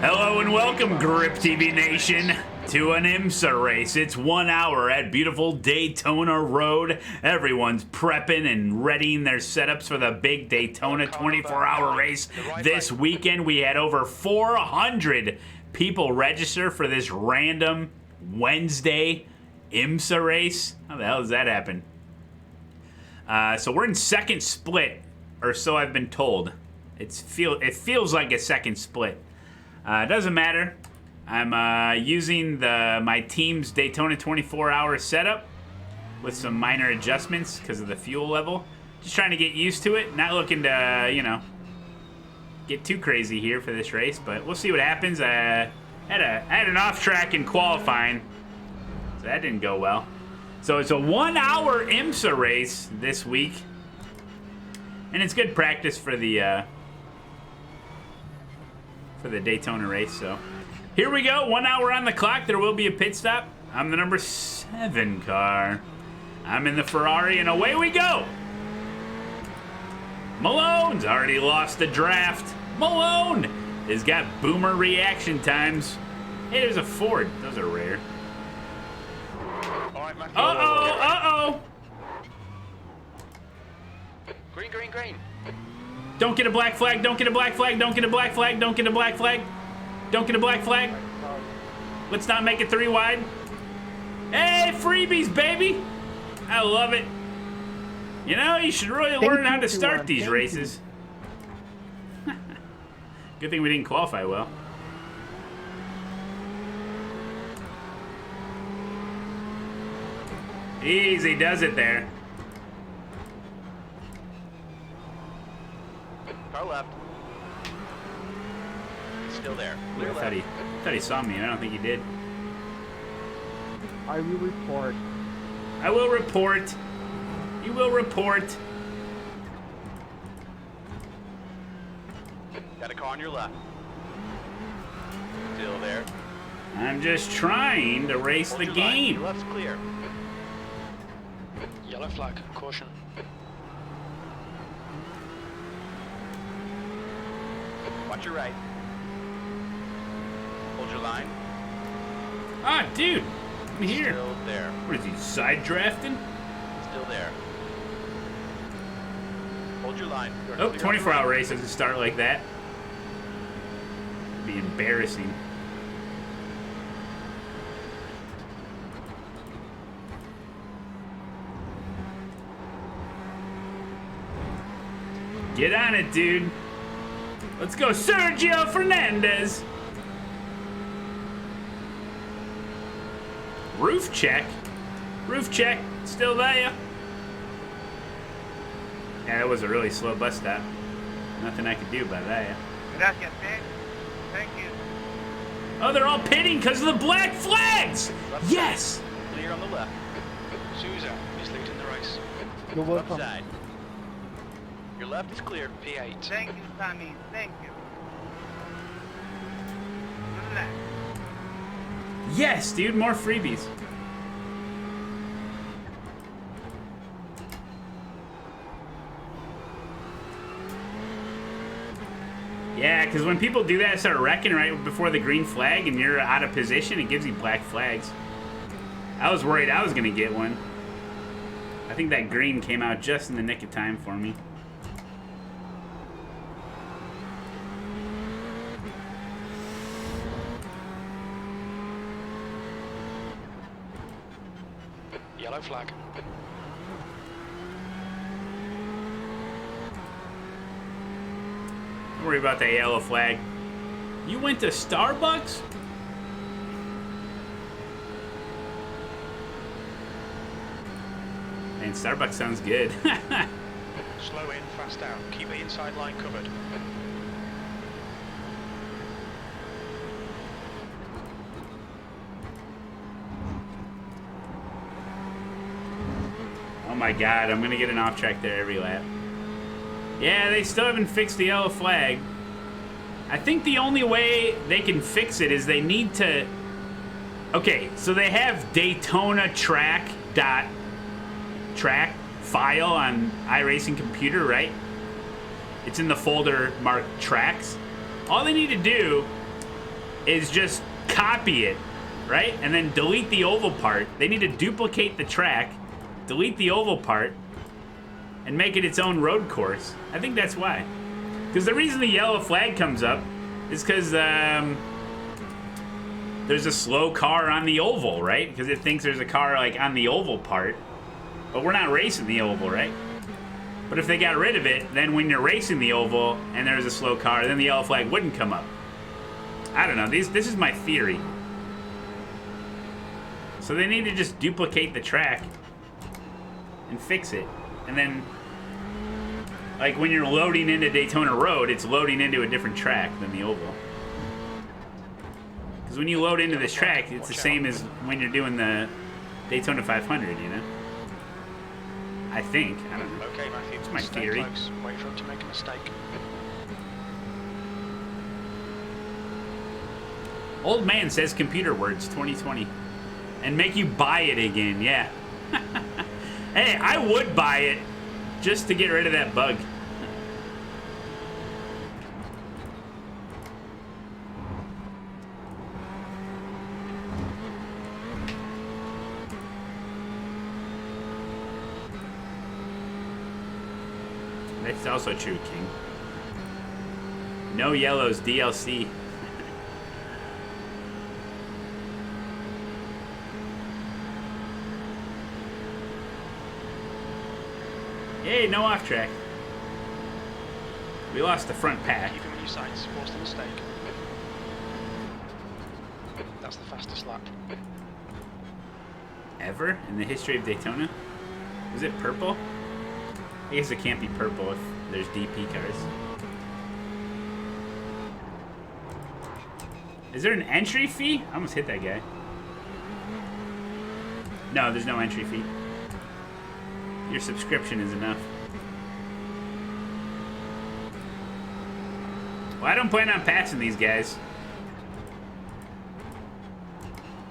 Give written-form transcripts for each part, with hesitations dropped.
Hello and welcome, GripTV Nation, to an IMSA race. It's 1 hour at beautiful Daytona Road. Everyone's prepping and readying their setups for the big Daytona 24-hour race. This weekend, we had over 400 people register for this random Wednesday IMSA race. How the hell does that happen? So we're in second split, or so I've been told. It feels like a second split. It doesn't matter. I'm using my team's Daytona 24-hour setup with some minor adjustments because of the fuel level. Just trying to get used to it. Not looking to, you know, get too crazy here for this race, but we'll see what happens. I had an off track in qualifying, so that didn't go well. So it's a 1 hour IMSA race this week, and it's good practice for the Daytona race. So here we go, 1 hour on the clock. There will be a pit stop. I'm the number 7 car. I'm in the Ferrari, and away we go. Malone's already lost the draft. Malone has got boomer reaction times. Hey, there's a Ford. Those are rare. Uh-oh. Green. Don't get a black flag, don't get a black flag, don't get a black flag, don't get a black flag. Don't get a black flag. Let's not make it 3 wide. Hey, freebies, baby. I love it. You know, you should really learn how to start these races. Good thing we didn't qualify well. Easy does it there. Car left. Still there. I thought he saw me, and I don't think he did. I will report. I will report. You will report. Got a car on your left. Still there. I'm just trying to race the game. Your left's clear. Yellow flag, caution. Watch your right. Hold your line. Ah, dude. I'm here. Still there. What is he, side drafting? Still there. Hold your line. Oh, 24-hour race doesn't start like that. It'd be embarrassing. Get on it, dude. Let's go, Sergio Fernandez. Roof check. Roof check. Still there. Yeah, that was a really slow bus stop. Nothing I could do about that. Gracias, thank you. Oh, they're all pitting because of the black flags. Yes. Clear on the left. Souza is leading the race. You're Left welcome. side. Your left is clear. P8. Thank you, Tommy. Thank you. Relax. Yes, dude. More freebies. Yeah, because when people do that, start wrecking right before the green flag and you're out of position, it gives you black flags. I was worried I was going to get one. I think that green came out just in the nick of time for me. Yellow flag. Don't worry about that yellow flag. You went to Starbucks? Man, Starbucks sounds good. Slow in, fast out. Keep the inside line covered. Oh my god, I'm gonna get an off track there every lap. Yeah, they still haven't fixed the yellow flag. I think the only way they can fix it is they need to... Okay, so they have Daytona track file on iRacing computer, right? It's in the folder marked tracks. All they need to do is just copy it, right? And then delete the oval part. They need to duplicate the track, delete the oval part, and make it its own road course. I think that's why. Because the reason the yellow flag comes up is because there's a slow car on the oval, right? Because it thinks there's a car like on the oval part. But we're not racing the oval, right? But if they got rid of it, then when you're racing the oval and there's a slow car, then the yellow flag wouldn't come up. I don't know. This is my theory. So they need to just duplicate the track and fix it. And then, like when you're loading into Daytona Road, it's loading into a different track than the oval. Because when you load into this track, it's the same as when you're doing the Daytona 500, you know? I think. I don't know. Okay, Matthew. It's my stay theory. Close. Wait for him to make a mistake. Old man says computer words 2020. And make you buy it again, yeah. Hey, I would buy it just to get rid of that bug. That's also true, King. No yellows, DLC. Hey, no off track. We lost the front pack. Keep him in your sights. Force the mistake. That's the fastest lap. Ever in the history of Daytona? Is it purple? I guess it can't be purple if there's DP cars. Is there an entry fee? I almost hit that guy. No, there's no entry fee. Your subscription is enough. Well, I don't plan on passing these guys.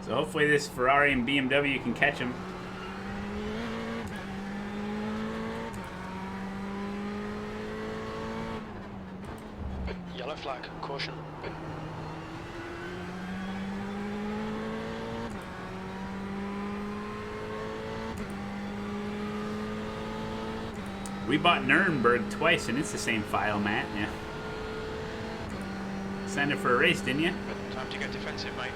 So hopefully this Ferrari and BMW can catch them. Yellow flag. Caution. We bought Nuremberg twice, and it's the same file, Matt. Yeah. Signed up for a race, didn't you? Time to get defensive, mate.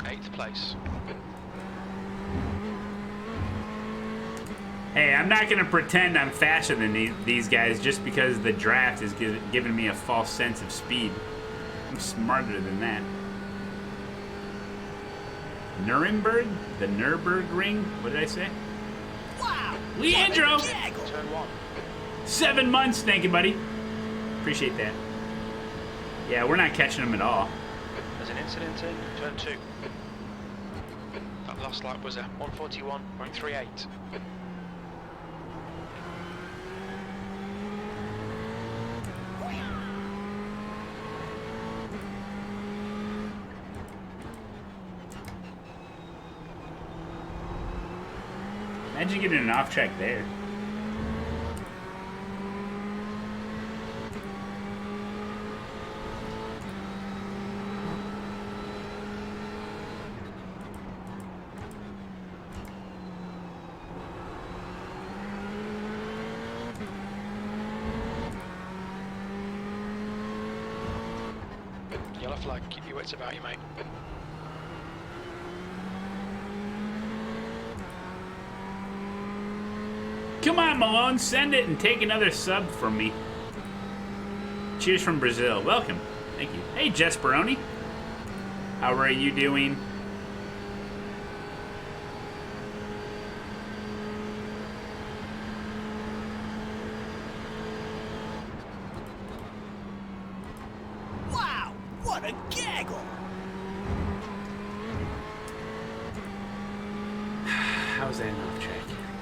Eighth place. Hey, I'm not going to pretend I'm faster than these guys just because the draft is giving me a false sense of speed. I'm smarter than that. Nuremberg? The Nürburgring? What did I say? Wow! Leandro! Turn one. 7 months, thank you, buddy. Appreciate that. Yeah, we're not catching them at all. There's an incident in turn two. That last lap was a 141.38. Imagine getting an off track there. Yellow flag. Keep your wits about you, mate. Come on, Malone, send it and take another sub from me. Cheers from Brazil. Welcome. Thank you. Hey, Jesperoni. How are you doing? Wow! What a gaggle! How's that off track?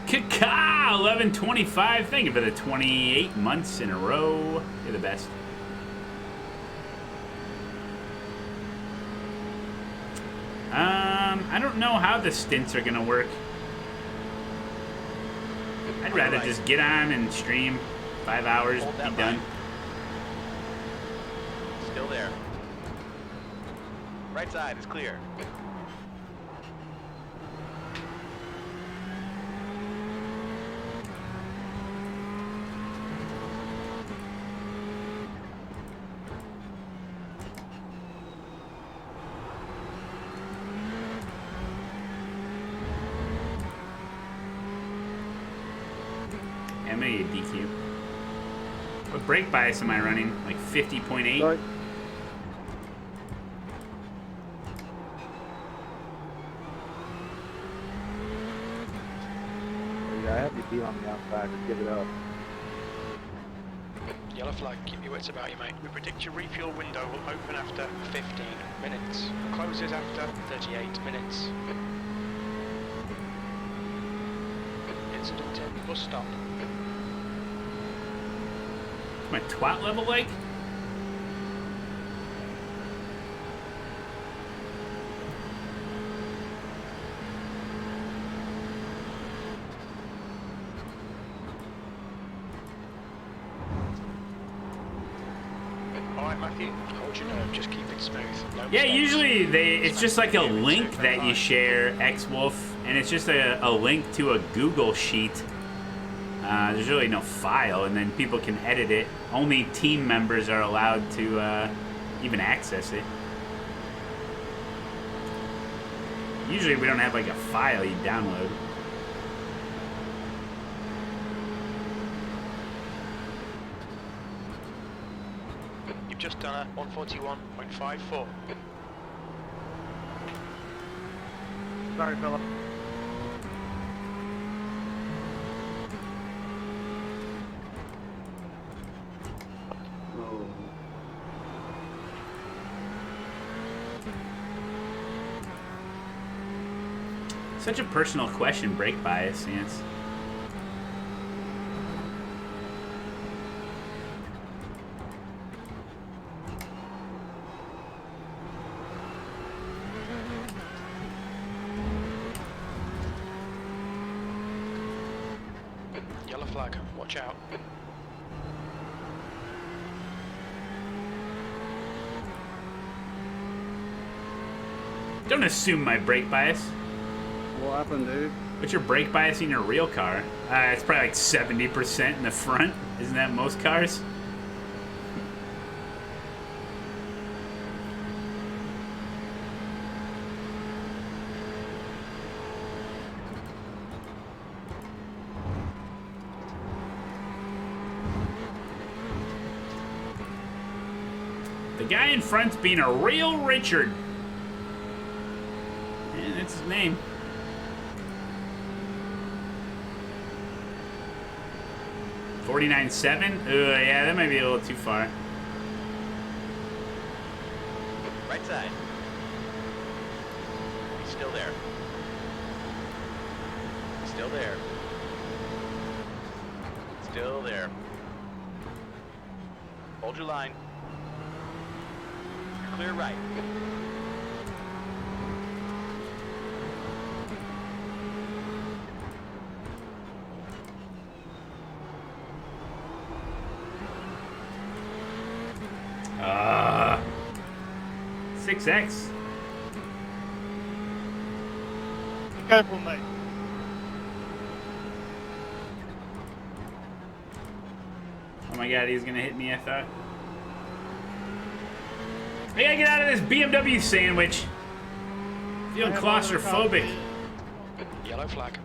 Kaka 1125. Thank you for the 28 months in a row. You're the best. I don't know how the stints are gonna work. I'd rather just get on and stream 5 hours, Hold be that done. line. Still there. Right side is clear. I'm gonna get DQ. What brake bias am I running? Like 50.8? Sorry. Yeah, I have your beat on the outside. Just give it up. Yellow flag, keep your wits about you, mate. We predict your refuel window will open after 15 minutes. Closes after 38 minutes. Incident in bus stop. What's my twat level like? Alright, Matthew, hold your nerve, just keep it smooth. No Yeah, mistakes. usually it's just like a link that you share, X-Wolf, and it's just a link to a Google sheet. There's really no file, and then people can edit it. Only team members are allowed to even access it. Usually we don't have like a file you download. You've just done a 141.54. Sorry, Philip. Such a personal question, brake bias, yes. Yellow flag, watch out. Don't assume my brake bias. What happened, dude? What's your brake bias in your real car? It's probably like 70% in the front. Isn't that most cars? The guy in front's being a real Richard. And that's his name. $49.7? Yeah, that might be a little too far. Right side. He's still there. Still there. Still there. Hold your line. You're clear right. Ah, 6X. Careful, mate. Oh my god, he's gonna hit me, I thought. I gotta get out of this BMW sandwich. Feeling claustrophobic. Yellow flag.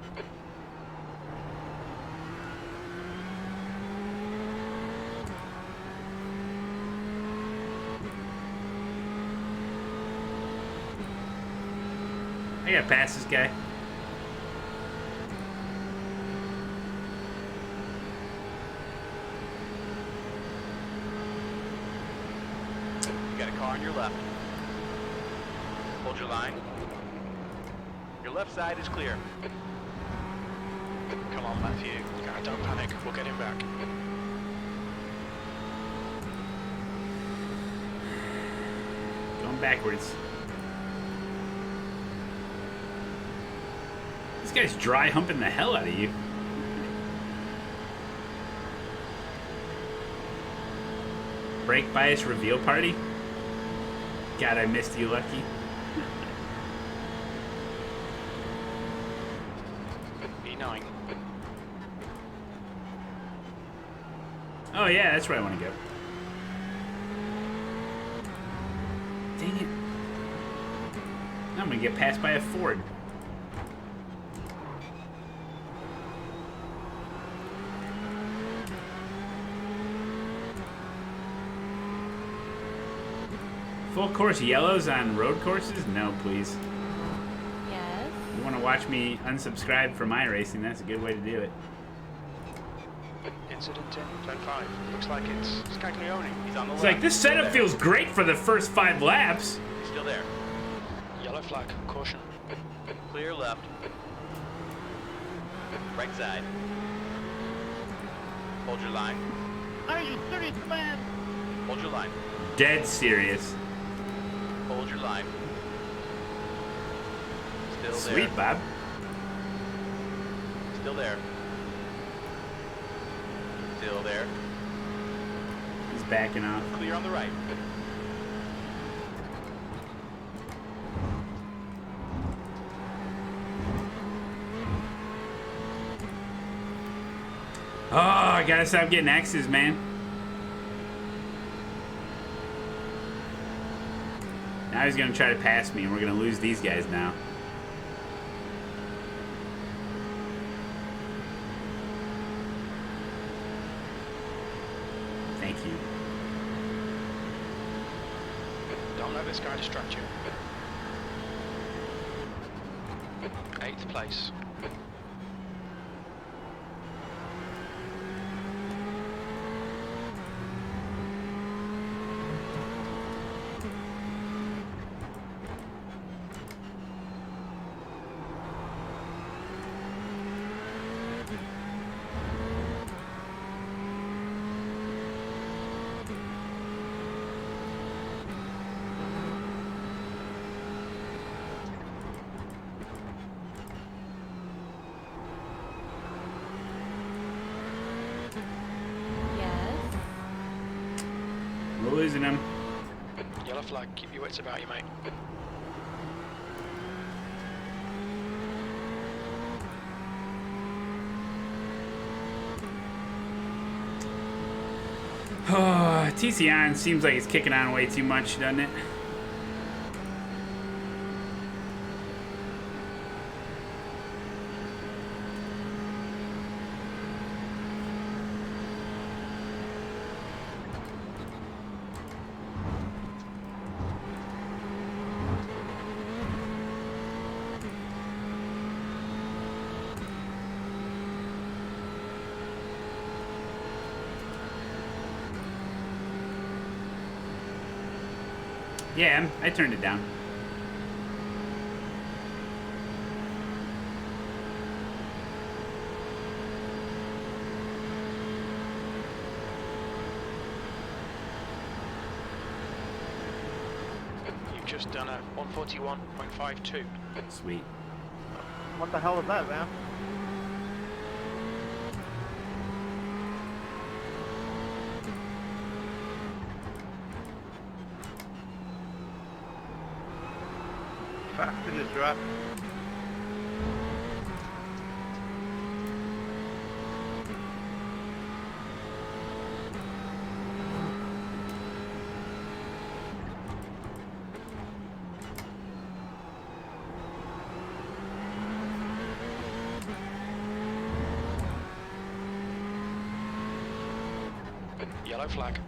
I gotta pass this guy. You got a car on your left. Hold your line. Your left side is clear. Come on, Matthew. Don't panic. We'll get him back. Going backwards. This guy's dry humping the hell out of you. brake bias reveal party? God, I missed you, Lucky. E9. Oh yeah, that's where I want to go. Dang it. I'm gonna get passed by a Ford. Full course yellows on road courses? No, please. Yes. You want to watch me unsubscribe from iRacing, that's a good way to do it. Incident in turn 5. Looks like it's Scaglione. He's on the It's left. like, this setup feels great for the first 5 laps. He's still there. Yellow flag. Caution. Clear left. Right side. Hold your line. Are you serious, man? Hold your line. Dead serious. Hold your line. Still Sweet, there. Bob. Still there. Still there. He's backing off. Clear on the right. Oh, I gotta stop getting X's, man. Now he's gonna try to pass me, and we're gonna lose these guys now. Thank you. Don't let this guy distract you. 8th place. Yes. We're losing him. Yellow flag. Keep your wits about you, mate. Oh, TC on seems like it's kicking on way too much, doesn't it? Yeah, I turned it down. You've just done a 141.52. Sweet. What the hell is that, man? Fast in this drop. Yellow flag.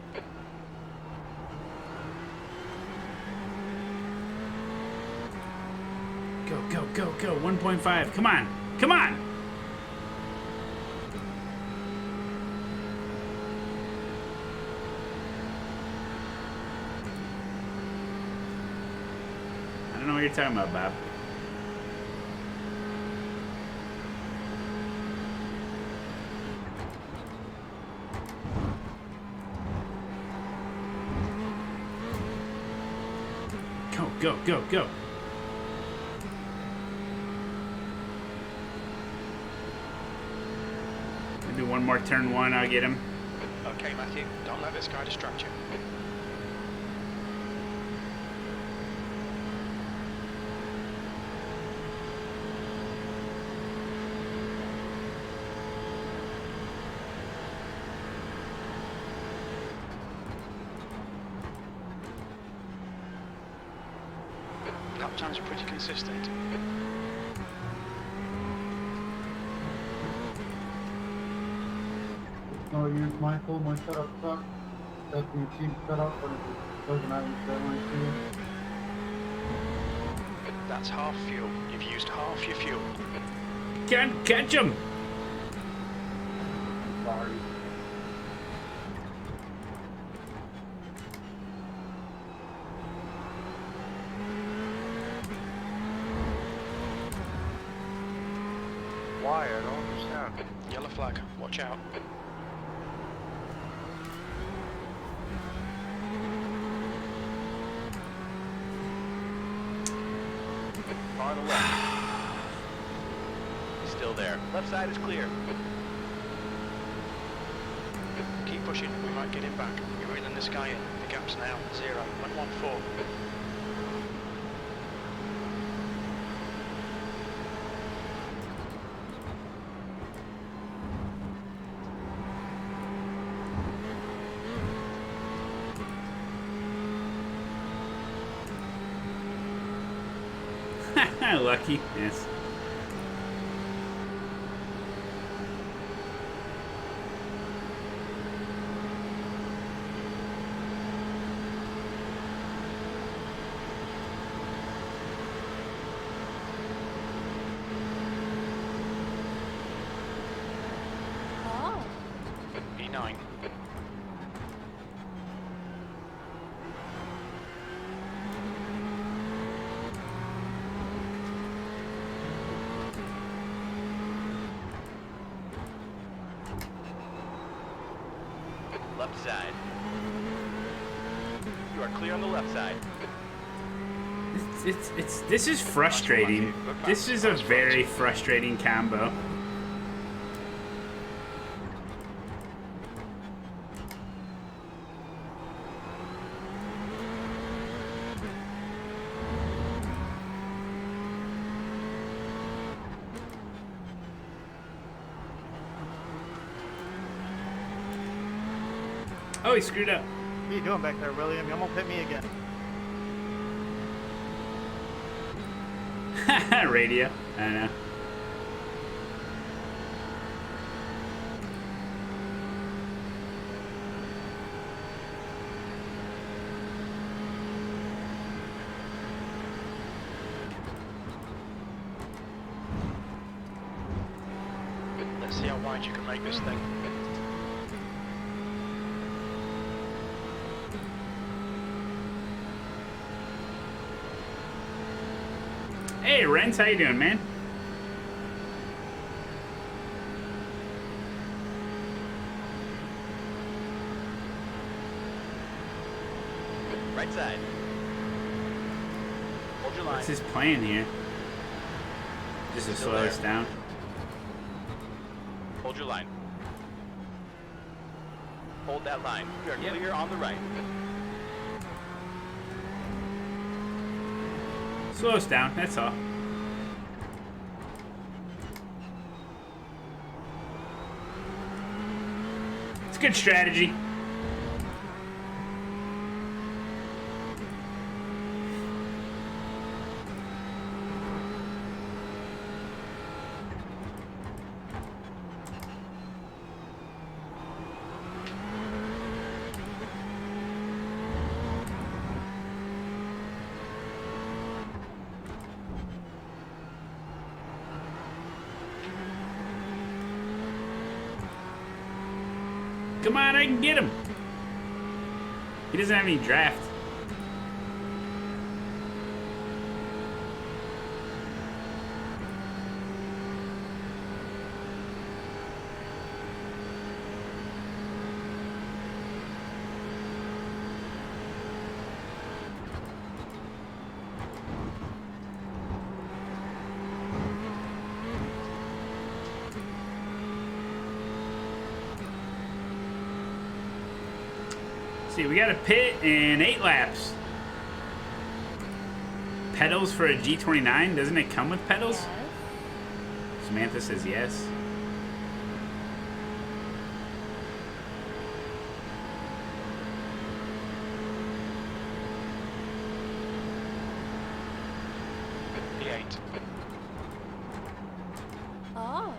Go, go, go, go. 1.5. Come on. Come on. I don't know what you're talking about, Bob. Go, go, go, go. Do one more turn 1, I'll get him. Okay, Matthew, don't let this guy distract you. Lap times are pretty consistent. No use Michael, my setup sucks. That's the cheap setup, but it doesn't have any deadline to it. That's half fuel. You've used half your fuel. Can't catch him. Sorry. Why? I don't understand. Yellow flag, watch out. Car on the left. He's still there. Left side is clear. Keep pushing, we might get him back. You're reeling this guy in. The gap's now 0.14. Lucky. Yes. Oh. E9. Left side. You are clear on the left side. This is frustrating. This is a very frustrating combo. Oh, he screwed up. What are you doing back there, William? You almost hit me again. Radio. I don't know. Let's see how wide you can make this thing. Hey, Renz, how you doing, man? Right side. Hold your line. What's his plan here? Just to Still slow there. us down. Hold your line. Hold that line. We are Yep. clear on the right. Slow us down, that's all. It's good strategy. Come on, I can get him. He doesn't have any draft. See, we got a pit and 8 laps. Pedals for a G29? Doesn't it come with pedals? Yes. Samantha says yes. P8. Oh.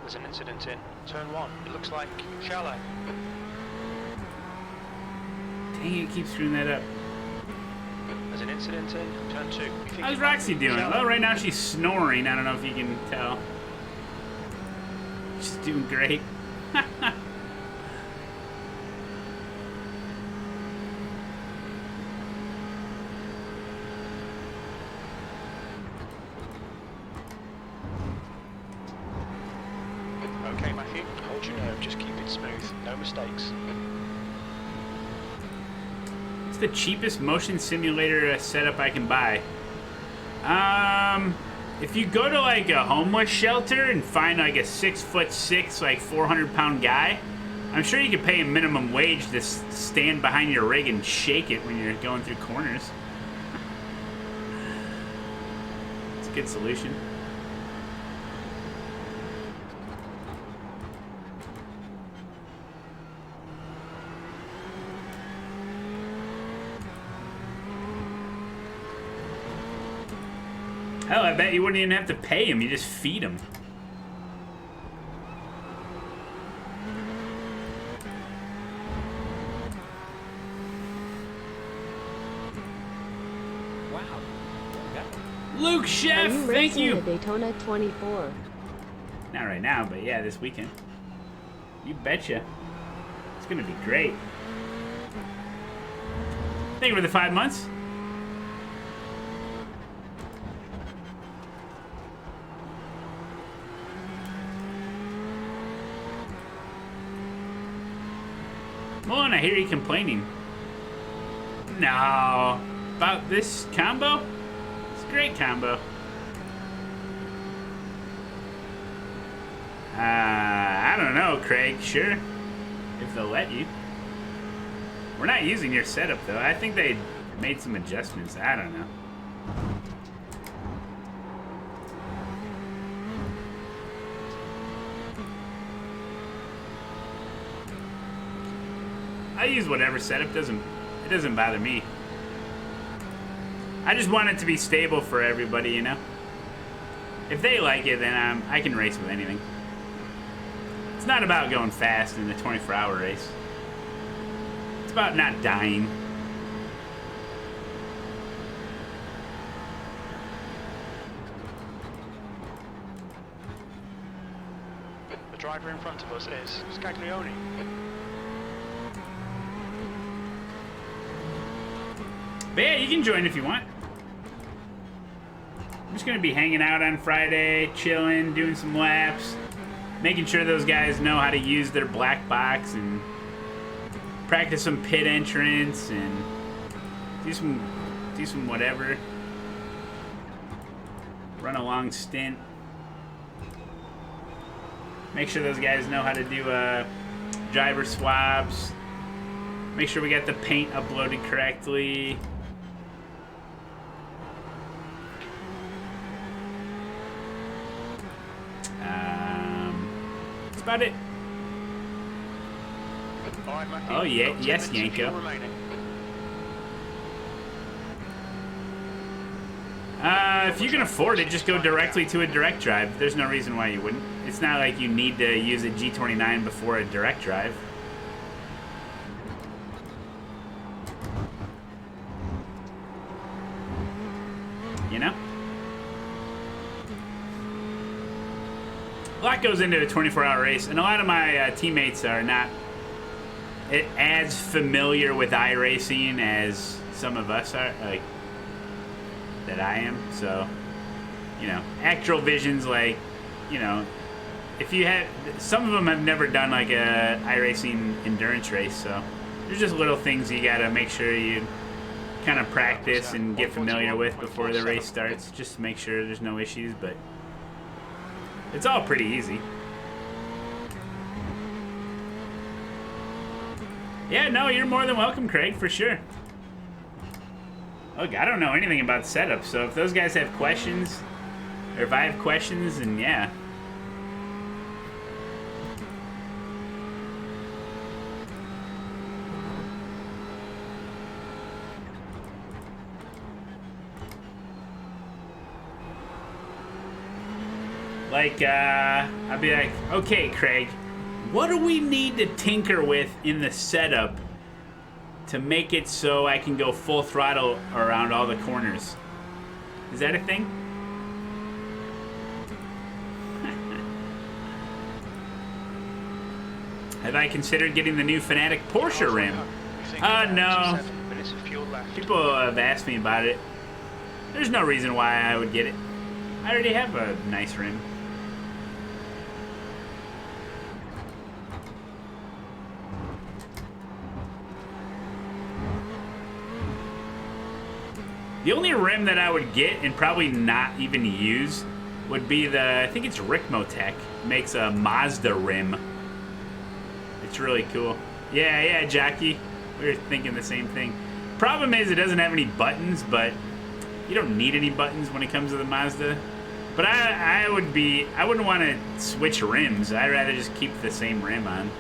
There's an incident in turn 1. It looks like shallow. Dang, it keeps screwing that up. There's an incident in turn 2. How's Roxy doing? Well, right now she's snoring. I don't know if you can tell. She's doing great. Okay, Matthew, hold your nerve, just keep it smooth, no mistakes. It's the cheapest motion simulator setup I can buy. If you go to like a homeless shelter and find like a 6'6", like 400-pound guy, I'm sure you could pay a minimum wage to stand behind your rig and shake it when you're going through corners. It's a good solution. Hell, I bet you wouldn't even have to pay him. You just feed him. Wow. Luke Chef, Are you thank racing you. the Daytona 24? Not right now, but yeah, this weekend. You betcha. It's gonna be great. Thank you for the 5 months. Malone, I hear you complaining. No. About this combo? It's a great combo. I don't know, Craig. Sure. If they'll let you. We're not using your setup, though. I think they made some adjustments. I don't know. I use whatever setup. It doesn't bother me. I just want it to be stable for everybody, you know? If they like it, then I can race with anything. It's not about going fast in a 24-hour race. It's about not dying. The driver in front of us is Scaglione. But yeah, you can join if you want. I'm just gonna be hanging out on Friday, chilling, doing some laps, making sure those guys know how to use their black box and practice some pit entrance and do some whatever. Run a long stint. Make sure those guys know how to do driver swaps. Make sure we got the paint uploaded correctly. That's about it. All right, Matthew, Oh yeah, got 10 yes, minutes of fuel Yanko. remaining. If you can afford it, just go directly to a direct drive. There's no reason why you wouldn't. It's not like you need to use a G29 before a direct drive. You know? lot goes into a 24-hour race, and a lot of my teammates are not as familiar with iRacing as some of us are, like that I am. So, you know, actual vision's like, you know, if you have, some of them have never done like a iRacing endurance race, so there's just little things you gotta make sure you kind of practice and get familiar with before the race starts, just to make sure there's no issues, but it's all pretty easy. Yeah, no, you're more than welcome, Craig, for sure. Look, I don't know anything about the setup, so if those guys have questions, or if I have questions, then yeah. Like, I'd be like, okay, Craig, what do we need to tinker with in the setup to make it so I can go full throttle around all the corners? Is that a thing? Have I considered getting the new Fanatec Porsche rim? No. People have asked me about it. There's no reason why I would get it. I already have a nice rim. The only rim that I would get and probably not even use would be the, I think it's Ricmotech makes a Mazda rim. It's really cool. Yeah, Jackie. We were thinking the same thing. Problem is it doesn't have any buttons, but you don't need any buttons when it comes to the Mazda. But I wouldn't want to switch rims. I'd rather just keep the same rim on.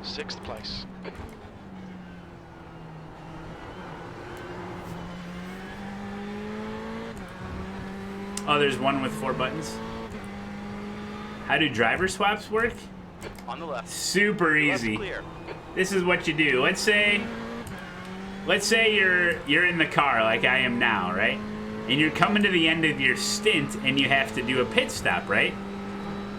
6th place. Oh, there's one with 4 buttons. How do driver swaps work? On the left. Super easy. Clear. This is what you do. Let's say you're in the car like I am now, right? And you're coming to the end of your stint and you have to do a pit stop, right?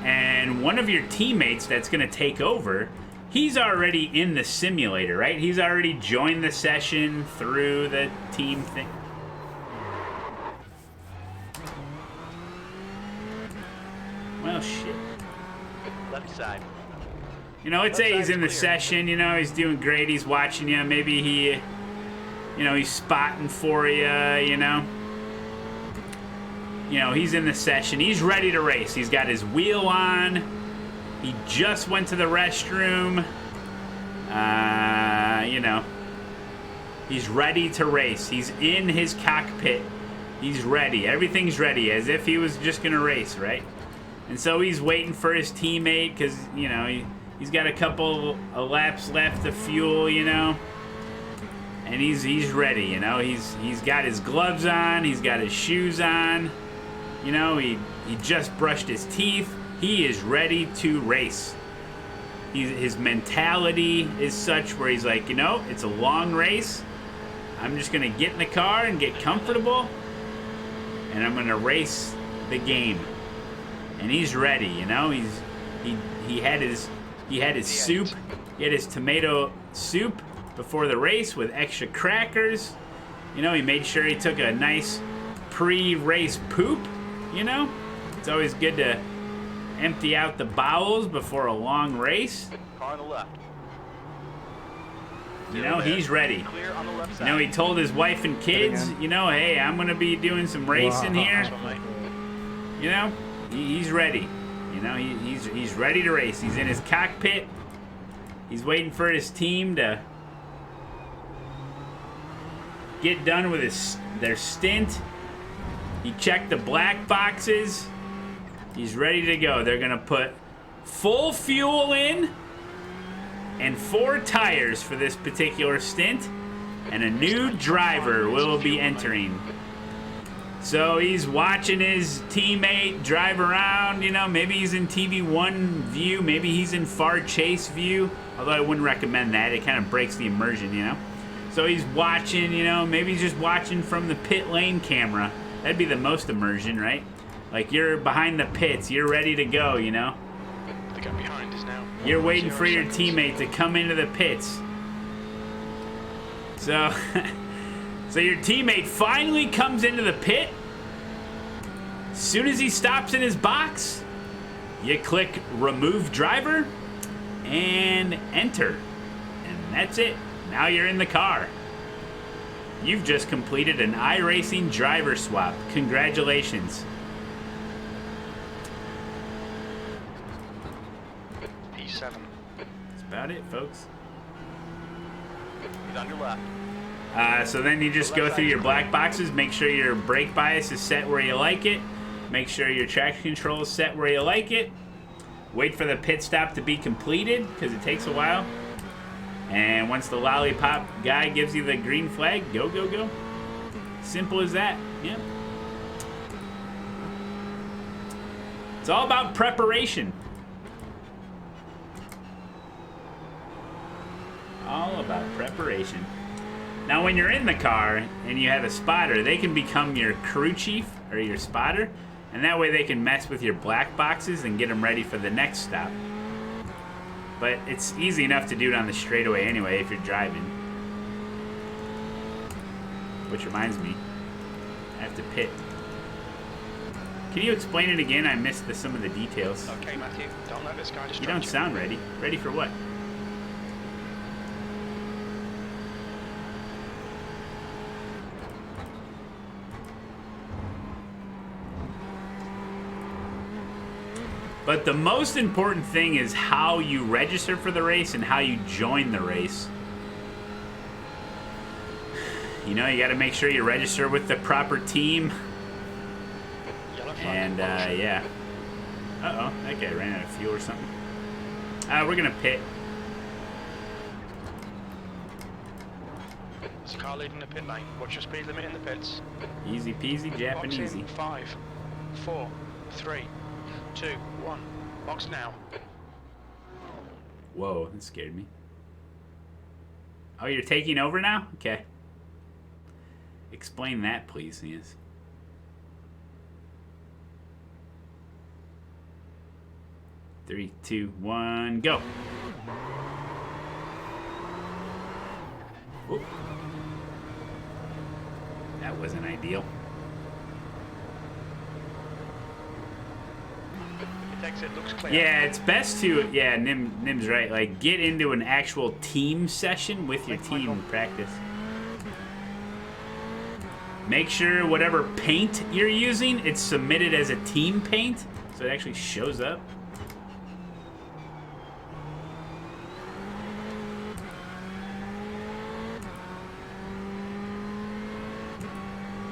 And one of your teammates that's gonna take over, he's already in the simulator, right? He's already joined the session through the team thing. Well, shit. Left side. You know, let's say he's in the session, you know, he's doing great, he's watching you, maybe he, you know, he's spotting for you, you know. You know, he's in the session, he's ready to race, he's got his wheel on, he just went to the restroom, you know, he's ready to race, he's in his cockpit, he's ready, everything's ready, as if he was just gonna race, right? And so he's waiting for his teammate, because, you know, he's got a couple of laps left of fuel, you know, and he's ready, you know. He's got his gloves on, he's got his shoes on, you know. He just brushed his teeth. He is ready to race. His mentality is such where he's like, you know, it's a long race. I'm just gonna get in the car and get comfortable, and I'm gonna race the game. And he's ready, you know. He had his soup. He had his tomato soup before the race with extra crackers. You know, he made sure he took a nice pre-race poop, you know. It's always good to empty out the bowels before a long race. Car on the left. You know, he's ready. Clear on the left You side. know, he told his wife and kids, you know, hey, I'm gonna be doing some racing here. You know, he's ready. You know, he's ready to race. He's in his cockpit. He's waiting for his team to get done with their stint. He checked the black boxes. He's ready to go. They're gonna put full fuel in and 4 tires for this particular stint, and a new driver will be entering. So he's watching his teammate drive around, you know, maybe he's in TV1 view, maybe he's in far chase view, although I wouldn't recommend that, it kind of breaks the immersion, you know. So he's watching, you know, maybe he's just watching from the pit lane camera. That'd be the most immersion, right? Like you're behind the pits, you're ready to go, you know? The gap behind is now. You're waiting 0 for your seconds. teammate to come into the pits. So, so your teammate finally comes into the pit. As soon as he stops in his box, you click remove driver and enter. And that's it. Now you're in the car. You've just completed an iRacing driver swap. Congratulations. P7. That's about it, folks. He's on your left. So then you just go through your black boxes, make sure your brake bias is set where you like it, make sure your traction control is set where you like it, wait for the pit stop to be completed, because it takes a while, and once the lollipop guy gives you the green flag, go, go, go. Simple as that, yeah. It's all about preparation. All about preparation. Now, when you're in the car and you have a spotter, they can become your crew chief or your spotter, and that way they can mess with your black boxes and get them ready for the next stop. But it's easy enough to do it on the straightaway anyway if you're driving. Which reminds me, I have to pit. Can you explain it again? I missed some of the details. Okay, Matthew, don't let this guy distract You don't sound ready. Ready for what? But the most important thing is how you register for the race and how you join the race. You know, you got to make sure you register with the proper team. Yellow flag. And, yeah. Uh-oh, that guy ran out of fuel or something. We're going to pit. There's a car leading the pit lane. Watch your speed limit in the pits. Easy peasy, Box in. Japanesey. 5, 4, 3, 2, 1. Box now. Whoa, that scared me. Oh, you're taking over now? Okay. Explain that, please, yes. Three, two, one, go. Whoop. That wasn't ideal. Exit looks clear. Yeah, it's best to, yeah, Nim's right, like, get into an actual team session with your team and practice. Make sure whatever paint you're using, it's submitted as a team paint, so it actually shows up.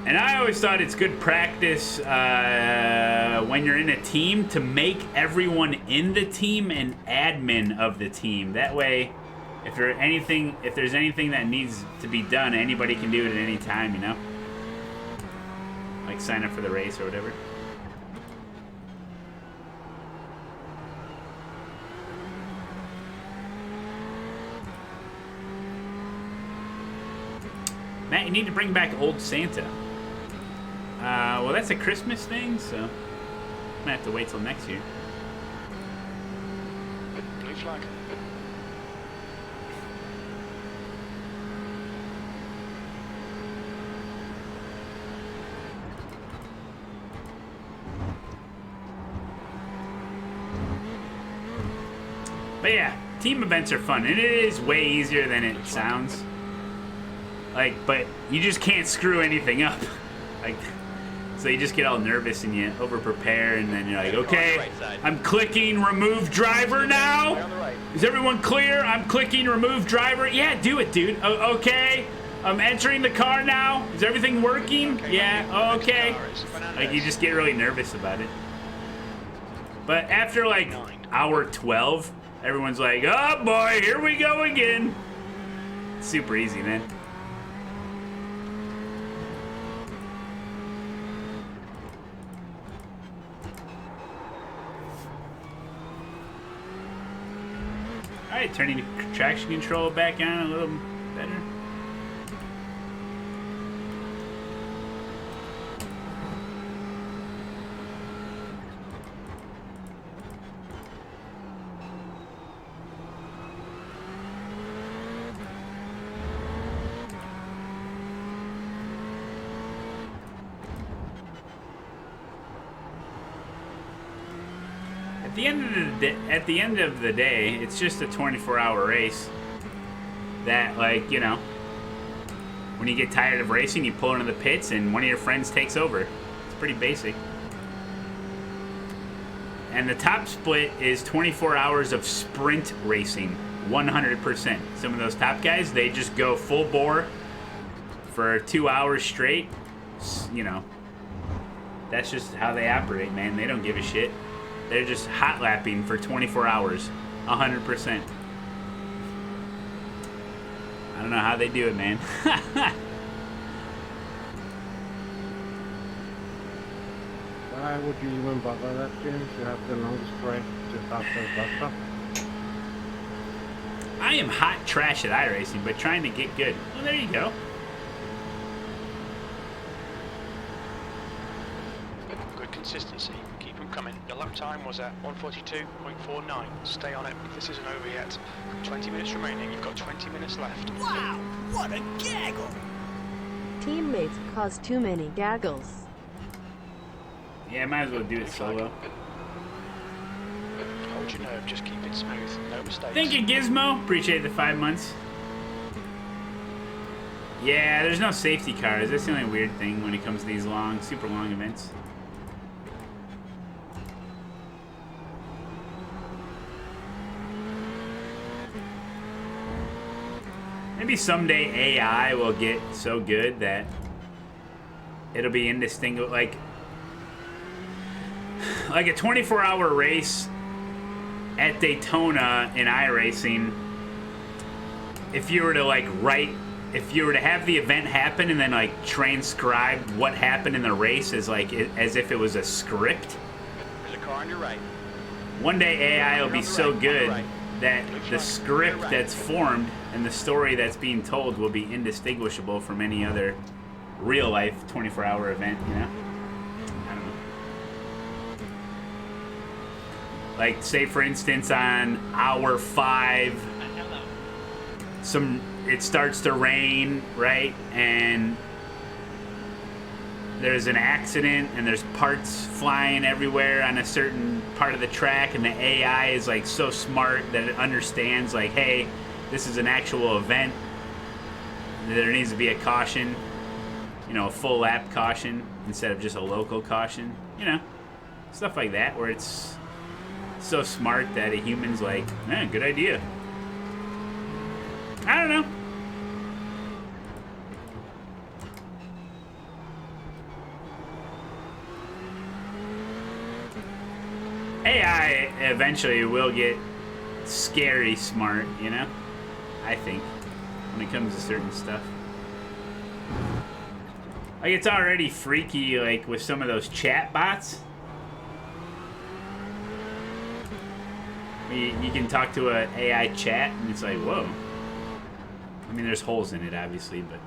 And I always thought it's good practice when you're in a team to make everyone in the team an admin of the team. That way, if there's anything that needs to be done, anybody can do it at any time, you know? Like sign up for the race or whatever. Matt, you need to bring back Old Santa. Well, that's a Christmas thing, so I'm gonna have to wait till next year. Blue flag. But yeah, team events are fun, and it is way easier than it sounds. Like, but you just can't screw anything up. Like, so you just get all nervous and you over-prepare, and then you're like, okay, I'm clicking remove driver now. Is everyone clear? I'm clicking remove driver. Yeah, do it, dude. Okay, I'm entering the car now. Is everything working? Yeah, okay. Like, you just get really nervous about it. But after, like, hour 12, everyone's like, oh boy, here we go again. It's super easy, man. Alright, turning the traction control back on a little better. at the end of the day, it's just a 24-hour race. That, like, you know, when you get tired of racing, you pull into the pits and one of your friends takes over. It's pretty basic. And the top split is 24 hours of sprint racing, 100%. Some of those top guys, they just go full bore for 2 hours straight. You know, that's just how they operate, man. They don't give a shit. They're just hot lapping for 24 hours, 100%. I don't know how they do it, man. Why would you even bother that, James? You have the longest straight just after Buster. I am hot trash at iRacing, but trying to get good. Well, there you go. Good consistency. Keep them coming. Your lap time was at 1:42.49. Stay on it. This isn't over yet. 20 minutes remaining. You've got 20 minutes left. Wow, what a gaggle! Teammates cause too many gaggles. Yeah, might as well do it solo. Hold your nerve. Just keep it smooth. No mistakes. Thank you, Gizmo. Appreciate the 5 months. Yeah, there's no safety cars. That's the only weird thing when it comes to these long, super long events. Maybe someday AI will get so good that it'll be indistinguishable. Like a 24-hour race at Daytona in iRacing, if you were to if you were to have the event happen and then like transcribe what happened in the race as if it was a script. There's a car on your right. One day AI will be so good that the script that's formed and the story that's being told will be indistinguishable from any other real life 24-hour event, you know? I don't know. Like, say for instance on hour 5, it starts to rain, right? And there's an accident and there's parts flying everywhere on a certain part of the track, and the AI is like so smart that it understands like, hey, this is an actual event. There needs to be a caution, you know, a full lap caution instead of just a local caution, you know, stuff like that, where it's so smart that a human's like, man, good idea. I don't know. AI eventually will get scary smart, you know? I think, when it comes to certain stuff. Like, it's already freaky, like, with some of those chat bots. You can talk to an AI chat, and it's like, whoa. I mean, there's holes in it, obviously, but...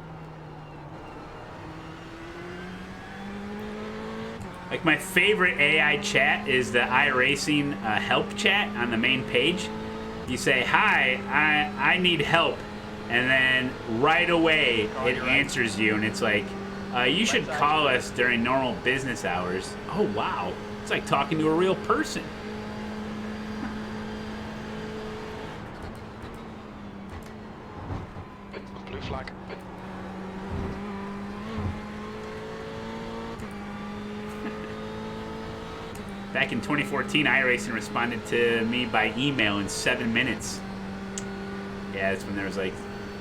Like, my favorite AI chat is the iRacing help chat on the main page. You say, hi, I need help. And then right away, it answers you, and it's like, you should call us during normal business hours. Oh, wow. It's like talking to a real person. Blue flag. Back in 2014, iRacing responded to me by email in 7 minutes. Yeah, that's when there was like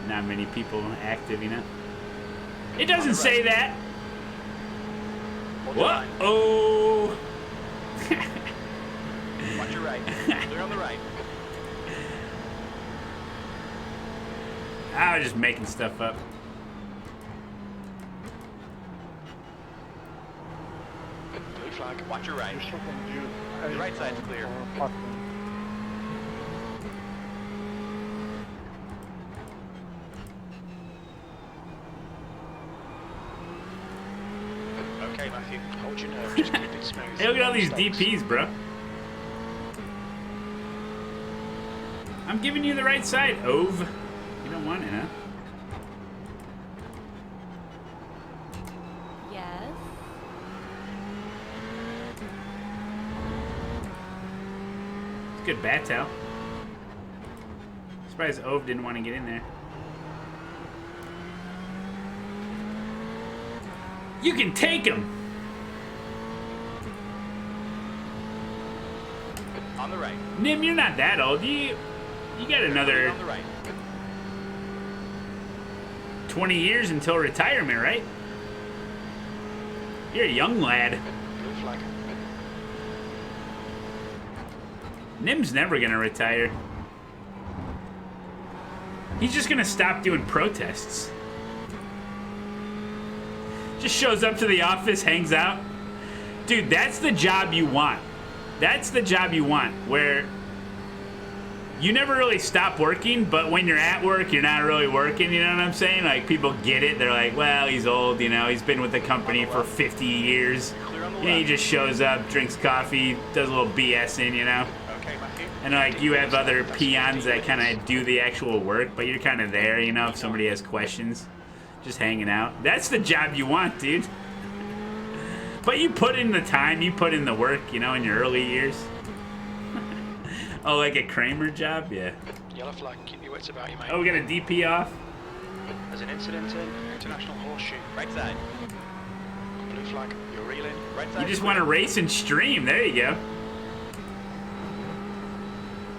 not many people active, you know? It doesn't say that. What? Oh. Watch your right. Clear on the right. I was just making stuff up. Blue flag. Watch your right. Your right side's clear. Okay, Matthew. Hold your nerve. Just keep it smooth. Hey, look at all No these mistakes. DPs, bro. I'm giving you the right side, Ove. You don't want it, huh? Yes. It's a good bat tail. Surprised Ove didn't want to get in there. You can take him! On the right. Nim, you're not that old. You got another On the right. 20 years until retirement, right? You're a young lad. Blue flag. Nim's never gonna retire. He's just gonna stop doing protests. Just shows up to the office, hangs out. Dude, that's the job you want. That's the job you want, where you never really stop working, but when you're at work, you're not really working, you know what I'm saying? Like, people get it. They're like, well, he's old, you know, he's been with the company for 50 years. Clear on the And he left. just shows up, drinks coffee, does a little BSing, you know? Okay, Matthew. And like, you have other peons that kind of do the actual work, but you're kind of there, you know, if somebody has questions. Just hanging out. That's the job you want, dude. But you put in the time, you put in the work, you know, in your early years. Oh, like a Kramer job? Yeah. Yellow flag. Keep your wits about you, mate. Oh, we got a DP off? There's an incident in International Horseshoe. Right side. Blue flag. You're reeling. Right side. You just want to race and stream. There you go.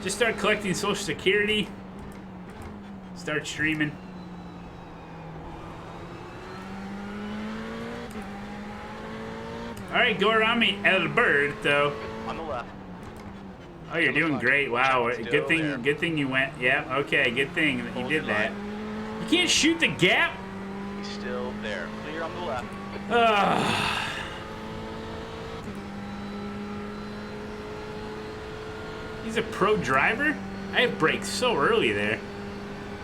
Just start collecting Social Security. Start streaming. All right, go around me, Alberto. On the left. Oh, you're doing great. Wow, Still good thing. there. Good thing you went. Yeah. Okay. Good thing that you Hold did your that. line. You can't shoot the gap. He's still there. Clear on the left. Ugh. He's a pro driver? I have brakes so early there.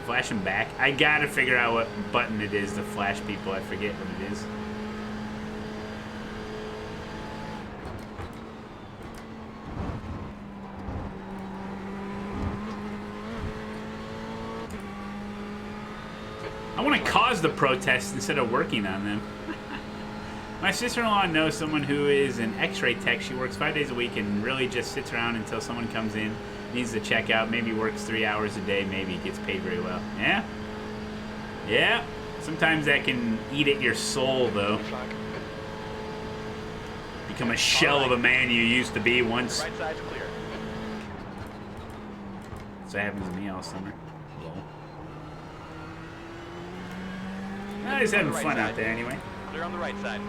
Flash him back. I gotta figure out what button it is to flash people. I forget what it is. I want to cause the protests instead of working on them. My sister-in-law knows someone who is an x-ray tech. She works 5 days a week and really just sits around until someone comes in, needs to check out, maybe works 3 hours a day, maybe gets paid very well. Yeah? Yeah. Sometimes that can eat at your soul, though. Blue flag. Become a shell of the man you used to be once. Right side's clear. That's what happens to me all summer. Lol. Ah, he's having Right fun side. out there anyway. Clear on the right side.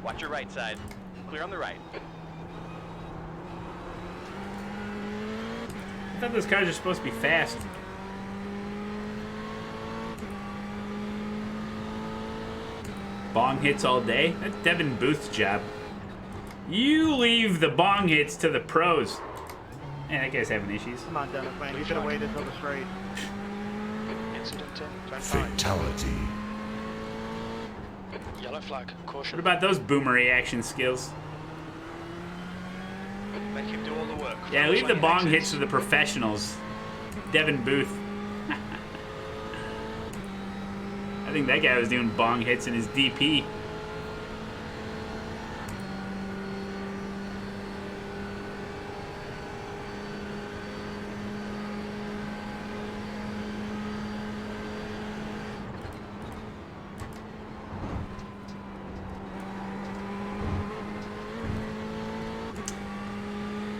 Watch your right side. Clear on the right. I thought those cars are supposed to be fast. Bong hits all day? That's Devin Booth's job. You leave the bong hits to the pros. Man, that guy's having issues. Come on, Dennis, man. You should have waited till the straight. Incident in 25. Fatality. Yellow flag. Caution. What about those boomer reaction skills? Make him do all the work. Yeah, leave the 20 bong exits. hits to the professionals. Devin Booth. I think that guy was doing bong hits in his DP.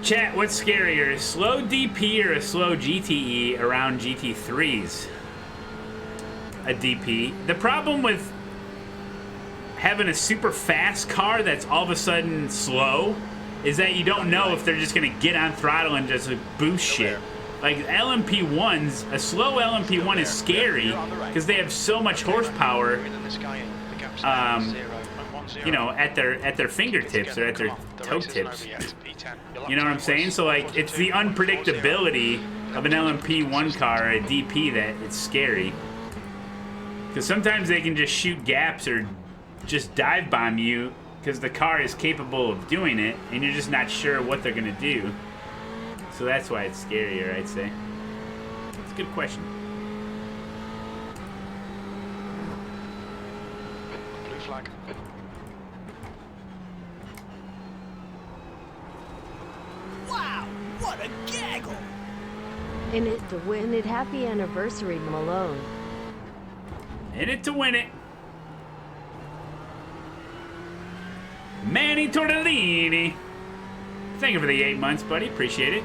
Chat, what's scarier, a slow DP or a slow GTE around GT3s? A DP. The problem with having a super fast car that's all of a sudden slow is that you don't know if they're just gonna get on throttle and just like, boost shit. Like LMP1s, a slow LMP1 is scary because they have so much horsepower, Than this guy in. The gap's now 0.10. you know, at their fingertips or at their toe tips. You know what I'm saying? So like, it's the unpredictability of an LMP1 car or a DP that it's scary. Because sometimes they can just shoot gaps or just dive bomb you because the car is capable of doing it and you're just not sure what they're gonna do. So that's why it's scarier, I'd say. It's a good question. Blue flag. a gaggle! In it to win it. Happy anniversary, Malone. In it to win it. Manny Tortellini. Thank you for the 8 months, buddy. Appreciate it.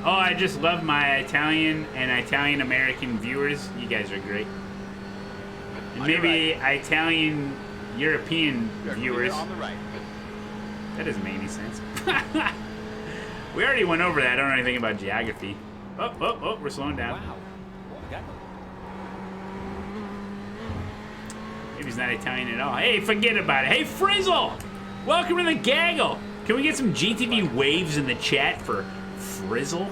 Oh, I just love my Italian and Italian American viewers. You guys are great. And maybe Italian European viewers. On the right. That doesn't make any sense. We already went over that. I don't know anything about geography. Oh, we're slowing down. Wow, what a gaggle. Maybe he's not Italian at all. Hey, forget about it. Hey, Frizzle! Welcome to the gaggle. Can we get some GTV waves in the chat for Frizzle?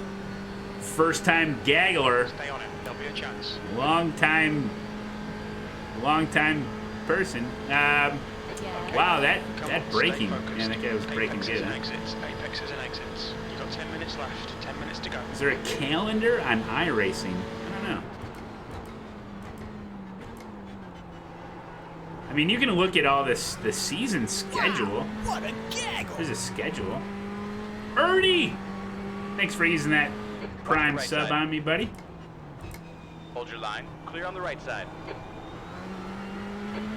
First time gaggler. Stay on it. There'll be a chance. Long time person. Wow, that Come on, braking. stay focused. Man, that guy was braking Apexes good. and exits. Apexes and exits. You've got 10 minutes left. 10 minutes to go. Is there a calendar on iRacing? I don't know. I mean, you can look at all the season schedule. Wow, what a gaggle! There's a schedule. Ernie! Thanks for using that Prime Right sub side. on me, buddy. Hold your line. Clear on the right side.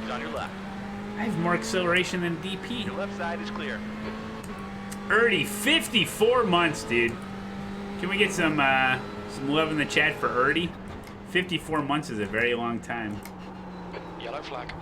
He's on your left. I have more acceleration than DP. Your left side is clear. Ernie, 54 months, dude. Can we get some love in the chat for Ernie? 54 months is a very long time. Yellow flag.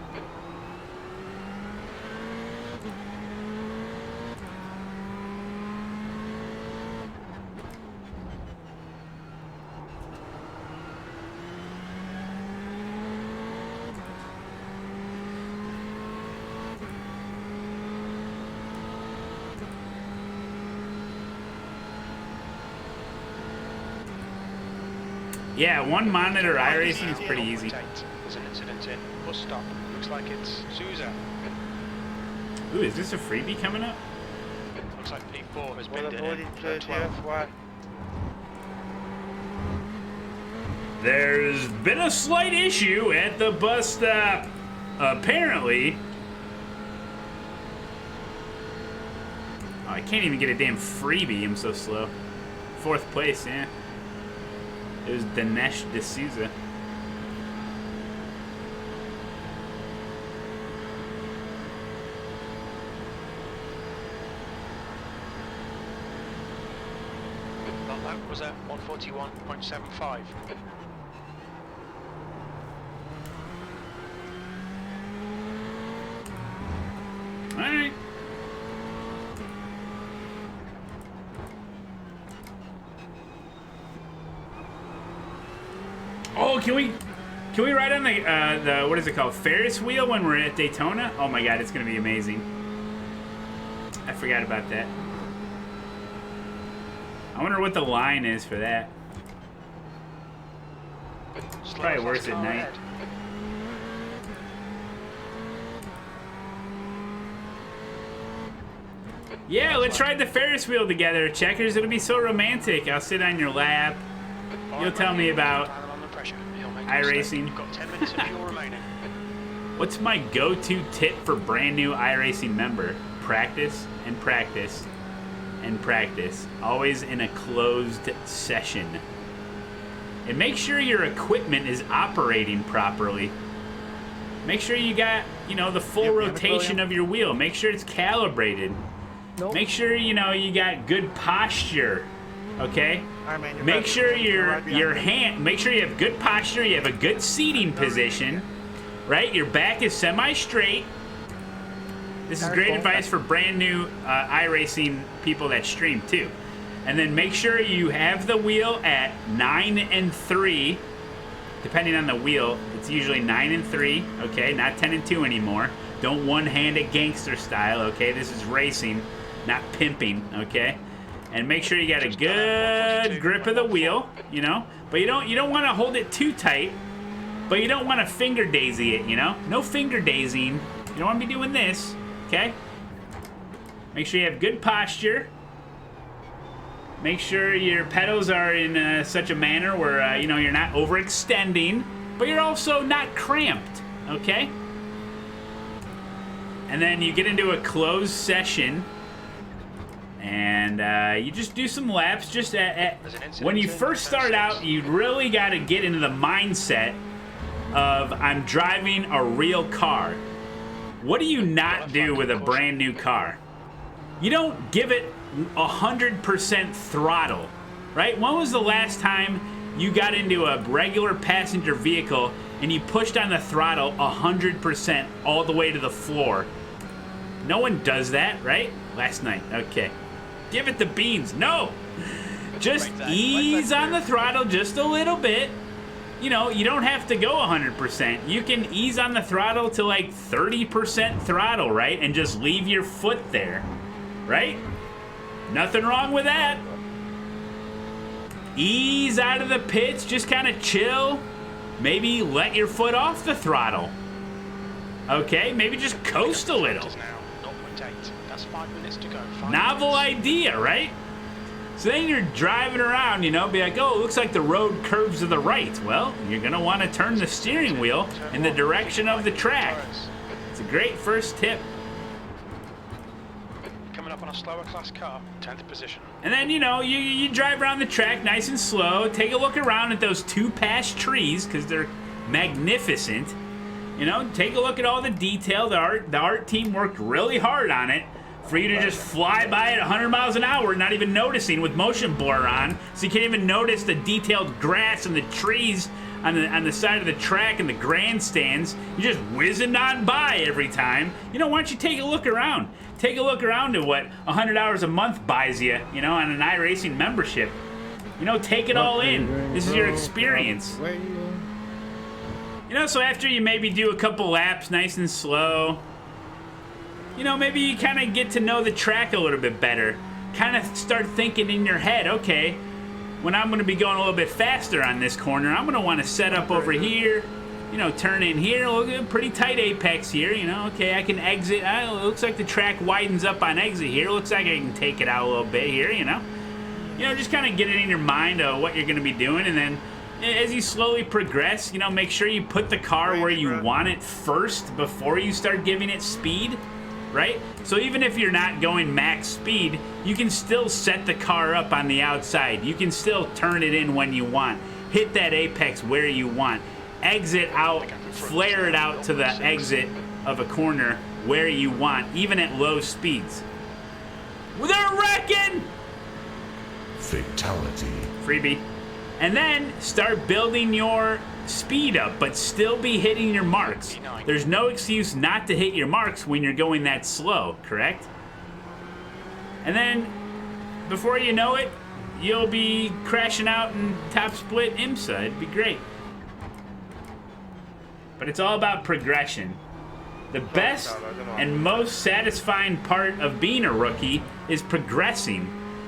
Yeah, one monitor iRacing is pretty easy. There's an incident in. Bus stop. Looks like it's Sousa. Ooh, is this a freebie coming up? Looks like P4 has Well, been in avoiding for 12. TF1. There's been a slight issue at the bus stop. Apparently. Oh, I can't even get a damn freebie. I'm so slow. 4th place, yeah. It was Dinesh D'Souza. Well, that was at 141.75. All right. Oh, can we ride on the what is it called, Ferris wheel when we're at Daytona? Oh my God, it's gonna be amazing. I forgot about that. I wonder what the line is for that. It's probably worse at night. Yeah, let's ride the Ferris wheel together, Checkers. It'll be so romantic. I'll sit on your lap. You'll tell me about iRacing. You've got 10 minutes of fuel remaining. What's my go-to tip for brand new iRacing member? Practice and practice and practice. Always in a closed session. And make sure your equipment is operating properly. Make sure you got, the full rotation of your wheel. Make sure it's calibrated. Nope. Make sure, you got good posture. Okay? Alright, man, you're Make right. sure You're right behind me. make sure you have good posture, you have a good seating position, right? Your back is semi-straight. This is great advice for brand new iRacing people that stream too. And then make sure you have the wheel at 9 and 3. Depending on the wheel, it's usually 9 and 3, okay? Not 10 and 2 anymore. Don't one-hand it gangster style, okay? This is racing, not pimping, okay? And make sure you got a good grip of the wheel, But you don't want to hold it too tight, but you don't want to finger daisy it, No finger daisying. You don't want to be doing this, okay? Make sure you have good posture. Make sure your pedals are in such a manner where, you're not overextending, but you're also not cramped, okay? And then you get into a closed session. And you just do some laps. Just when you first start out, you really got to get into the mindset of I'm driving a real car. What do you not do with a brand new car? You don't give it 100% throttle, right? When was the last time you got into a regular passenger vehicle and you pushed on the throttle 100% all the way to the floor? No one does that, right? Last night, okay. Give it the beans. No! Just ease on the throttle just a little bit. You know, you don't have to go 100%. You can ease on the throttle to like 30% throttle, right? And just leave your foot there, right? Nothing wrong with that. Ease out of the pits, just kind of chill. Maybe let your foot off the throttle. Okay, maybe just coast a little. That's 5 minutes to go. Novel idea, right? So then you're driving around, you know, be like, oh, it looks like the road curves to the right. Well, you're going to want to turn the steering wheel in the direction of the track. It's a great first tip. Coming up on a slower class car, 10th position. And then, you know, you drive around the track nice and slow. Take a look around at those two past trees because they're magnificent. You know, take a look at all the detail. The art team worked really hard on it for you to just fly by at 100 miles an hour, not even noticing with motion blur on, so you can't even notice the detailed grass and the trees on the side of the track and the grandstands. You're just whizzing on by every time. You know, why don't you take a look around? Take a look around at what $100 a month buys you, you know, on an iRacing membership. You know, take it all in. This is your experience. You know, so after you maybe do a couple laps nice and slow, you know, maybe you kind of get to know the track a little bit better. Kind of start thinking in your head, okay, when I'm going to be going a little bit faster on this corner, I'm going to want to set up over here, you know, turn in here. Look at a pretty tight apex here, you know. Okay, I can exit. It looks like the track widens up on exit here. Looks like I can take it out a little bit here, you know. You know, just kind of get it in your mind of what you're going to be doing, and then as you slowly progress, you know, make sure you put the car where you want it first before you start giving it speed. Right? So even if you're not going max speed, you can still set the car up on the outside. You can still turn it in when you want. Hit that apex where you want. Exit out, flare it out to the exit of a corner where you want, even at low speeds. They're wrecking! Fatality. Freebie. And then start building your speed up, but still be hitting your marks. There's no excuse not to hit your marks when you're going that slow, correct? And then, before you know it, you'll be crashing out in top split IMSA. It'd be great. But it's all about progression. The best and most satisfying part of being a rookie is progressing,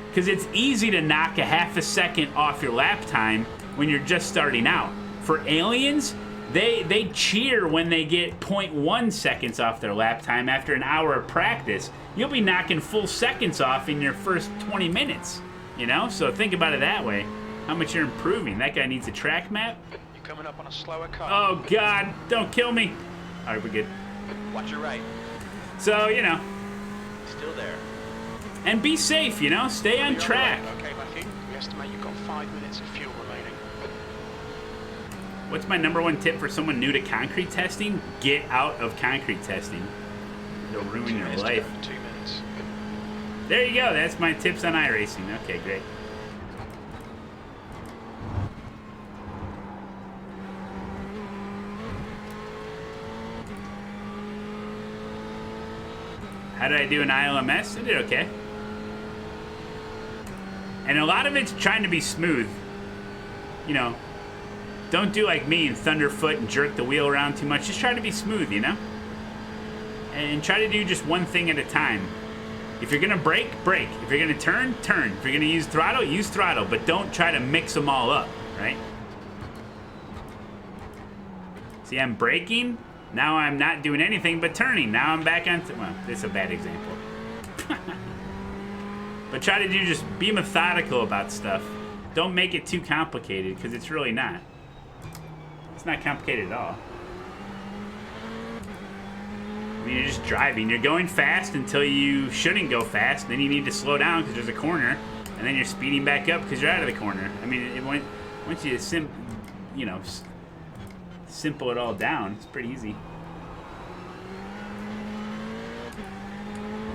because it's easy to knock a half a second off your lap time when you're just starting out. For aliens, they cheer when they get 0.1 seconds off their lap time after an hour of practice. You'll be knocking full seconds off in your first 20 minutes, you know? So think about it that way. How much you're improving. That guy needs a track map. You're coming up on a slower car. Oh, God. Don't kill me. All right, we're good. Watch your right. So, you know. Still there. And be safe, you know? Stay on track. Okay, Matthew. We estimate you've got 5 minutes of fuel remaining. What's my #1 tip for someone new to concrete testing? Get out of concrete testing. It'll ruin your life. 2 minutes. There you go. That's my tips on iRacing. Okay, great. How did I do in ILMS? I did okay. And a lot of it's trying to be smooth. You know, don't do like me and thunderfoot and jerk the wheel around too much. Just try to be smooth, you know? And try to do just one thing at a time. If you're gonna brake, brake. If you're gonna turn, turn. If you're gonna use throttle, but don't try to mix them all up, right? See, I'm braking. Now I'm not doing anything but turning. Now I'm back on, well, it's a bad example. But try to just be methodical about stuff. Don't make it too complicated, because it's really not. It's not complicated at all. mean, you're just driving. You're going fast until you shouldn't go fast. Then you need to slow down because there's a corner, and then you're speeding back up because you're out of the corner. I mean, once you simple it all down, it's pretty easy.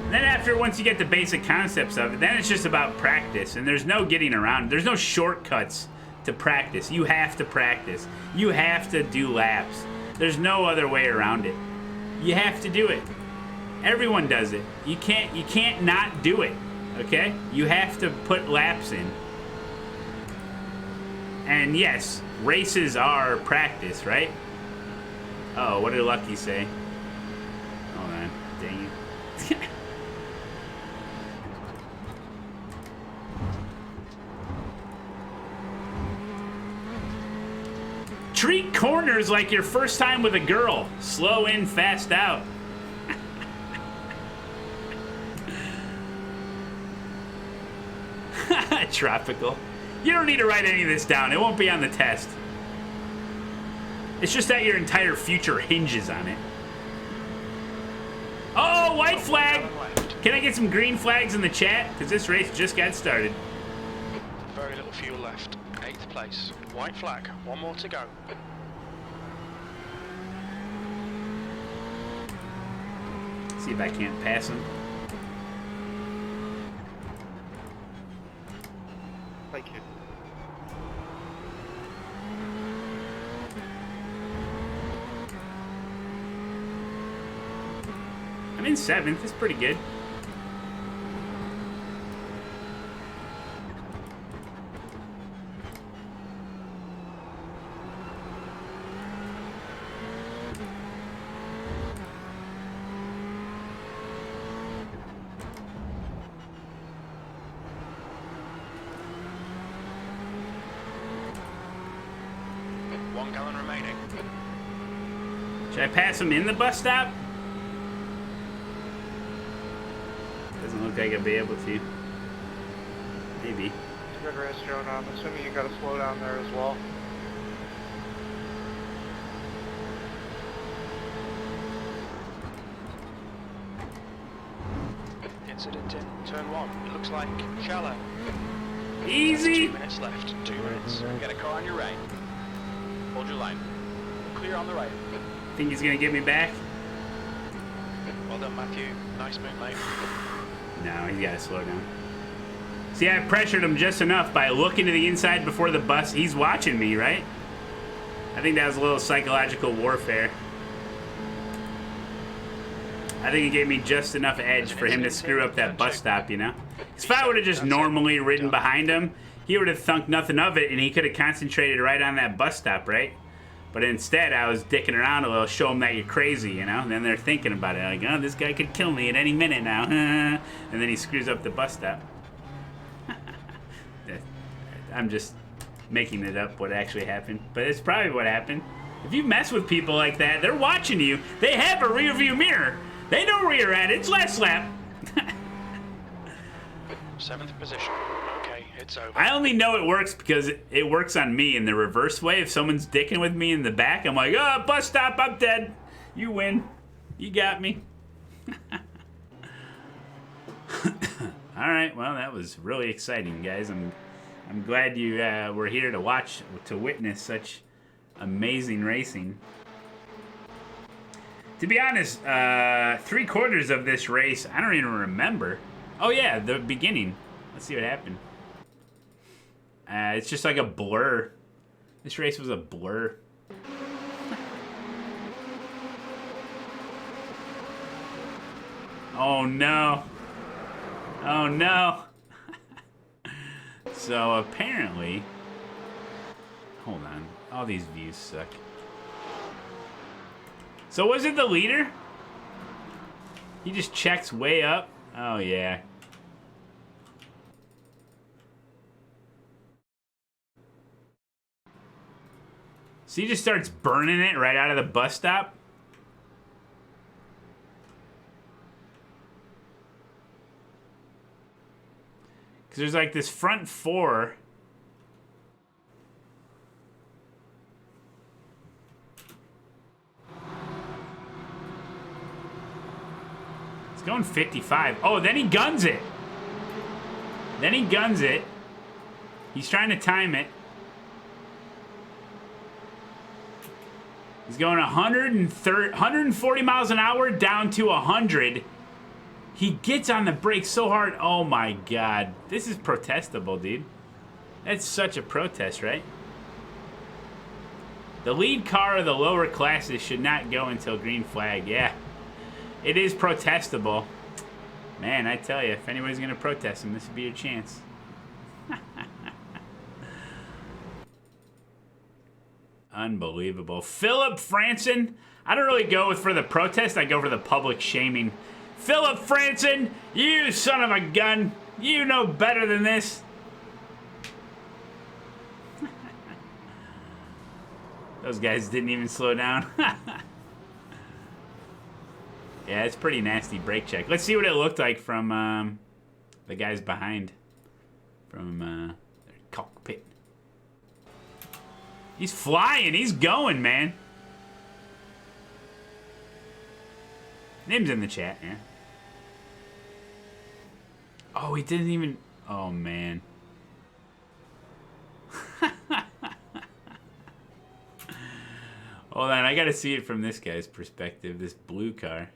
And then once you get the basic concepts of it, then it's just about practice, and there's no getting around. There's no shortcuts to practice. You have to practice. You have to do laps. There's no other way around it. You have to do it. Everyone does it. You can't not do it. Okay? You have to put laps in. And yes, races are practice, right? Oh, what did Lucky say? Hold on. Dang it. Treat corners like your first time with a girl. Slow in, fast out. Tropical. You don't need to write any of this down. It won't be on the test. It's just that your entire future hinges on it. Oh, white flag! Can I get some green flags in the chat? Because this race just got started. Very little fuel left. 8th place. White flag. One more to go. See if I can't pass him. Thank you. I'm in 7th. It's pretty good. Should I pass him in the bus stop? Doesn't look like I'll be able to. Maybe. Good race, Jonah. I'm assuming you got to slow down there as well. Incident in turn 1. It looks like shallow. Easy. 2 minutes left. 2 minutes. Got a car on your right. Hold your line. Clear on the right. Think he's gonna get me back? Well done, Matthew. Nice move, mate. No, he's gotta slow down. See, I pressured him just enough by looking to the inside before the bus. He's watching me, right? I think that was a little psychological warfare. I think it gave me just enough edge for him to screw up that bus stop, you know? Because if I would have just normally ridden behind him, he would have thunk nothing of it, and he could have concentrated right on that bus stop, right? But instead, I was dicking around a little, show them that you're crazy, you know? And then they're thinking about it, like, oh, this guy could kill me at any minute now. And then he screws up the bus stop. I'm just making it up what actually happened. But it's probably what happened. If you mess with people like that, they're watching you. They have a rear view mirror. They know where you're at. It's last lap. 7th position. Okay, it's over. I only know it works because it works on me in the reverse way. If someone's dicking with me in the back, I'm like, oh, bus stop, I'm dead. You win. You got me. All right, well, that was really exciting, guys. I'm glad you were here to watch, to witness such amazing racing. To be honest, 3/4 of this race, I don't even remember. Oh yeah, the beginning. Let's see what happened. It's just like a blur. This race was a blur. Oh no. Oh no. So apparently, hold on. All these views suck. So was it the leader? He just checks way up. Oh yeah. So he just starts burning it right out of the bus stop. Because there's like this front four. 155. Oh, then he guns it. Then he guns it. He's trying to time it. He's going 140 miles an hour down to 100. He gets on the brakes so hard. Oh my God. This is protestable, dude. That's such a protest, right? The lead car of the lower classes should not go until green flag. Yeah. It is protestable. Man, I tell you, if anybody's going to protest him, this would be your chance. Unbelievable. Philip Franson. I don't really go for the protest. I go for the public shaming. Philip Franson, you son of a gun. You know better than this. Those guys didn't even slow down. Yeah, it's pretty nasty brake check. Let's see what it looked like from the guys behind. From their cockpit. He's flying. He's going, man. Name's in the chat, yeah. Oh, he didn't even... Oh, man. Hold on, I gotta see it from this guy's perspective. This blue car.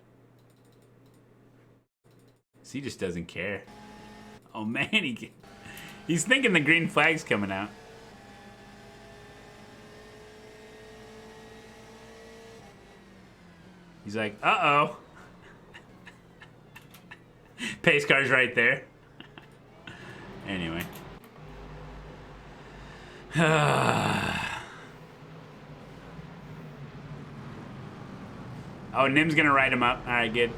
He just doesn't care. Oh, man, he's thinking the green flag's coming out. He's like, uh-oh. Pace car's right there. Anyway. Oh, Nim's gonna ride him up. Alright, good.